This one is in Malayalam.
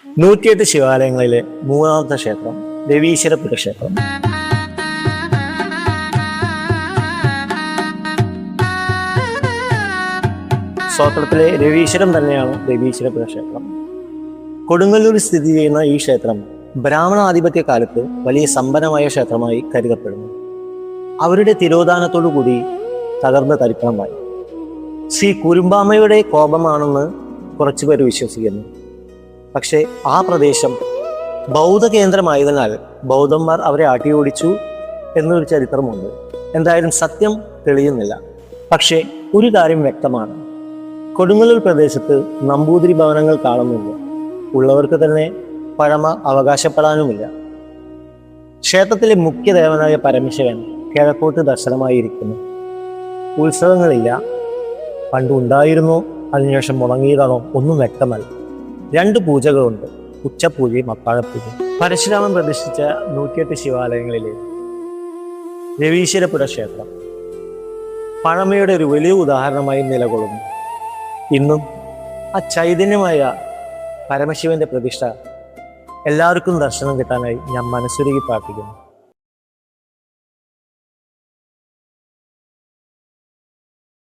108 ശിവാലയങ്ങളിലെ മൂന്നാമത്തെ ക്ഷേത്രം രവീശ്വരപുര ക്ഷേത്രം. ക്ഷേത്രത്തിലെ രവീശ്വരം തന്നെയാണ് രവീശ്വരപുര ക്ഷേത്രം. കൊടുങ്ങല്ലൂരിൽ സ്ഥിതി ചെയ്യുന്ന ഈ ക്ഷേത്രം ബ്രാഹ്മണാധിപത്യ കാലത്ത് വലിയ സമ്പന്നമായ ക്ഷേത്രമായി കരുതപ്പെടുന്നു. അവരുടെ തിരോധാനത്തോടുകൂടി തകർന്ന് തരിപ്പണമായി. ശ്രീ കുരുമ്പാമ്മയുടെ കോപമാണെന്ന് കുറച്ചുപേർ വിശ്വസിക്കുന്നു. പക്ഷേ ആ പ്രദേശം ബൗദ്ധ കേന്ദ്രമായതിനാൽ ബൗദ്ധന്മാർ അവരെ ആട്ടിയോടിച്ചു എന്നൊരു ചരിത്രമുണ്ട്. എന്തായാലും സത്യം തെളിയുന്നില്ല. പക്ഷേ ഒരു കാര്യം വ്യക്തമാണ്, കൊടുങ്ങല്ലൂർ പ്രദേശത്ത് നമ്പൂതിരി ഭവനങ്ങൾ കാണുന്നില്ല. ഉള്ളവർക്ക് തന്നെ പഴമ അവകാശപ്പെടാനുമില്ല. ക്ഷേത്രത്തിലെ മുഖ്യദേവനായ പരമശിവൻ കിഴക്കോട്ട് ദർശനമായിരിക്കുന്നു. ഉത്സവങ്ങളില്ല. പണ്ടുണ്ടായിരുന്നോ അതിനുശേഷം മുടങ്ങിയതാണോ ഒന്നും വ്യക്തമല്ല. 2 പൂജകളുണ്ട്, ഉച്ചപൂജയും അത്താഴപൂജയും. പരശുരാമൻ പ്രതിഷ്ഠിച്ച 108 ശിവാലയങ്ങളിലെ രവീശ്വരപുര ക്ഷേത്രം പഴമയുടെ ഒരു വലിയ ഉദാഹരണമായി നിലകൊള്ളുന്നു. ഇന്നും ആ ചൈതന്യമായ പരമശിവന്റെ പ്രതിഷ്ഠ എല്ലാവർക്കും ദർശനം കിട്ടാനായി ഞാൻ മനസ്സുരുകി പ്രാർത്ഥിക്കുന്നു.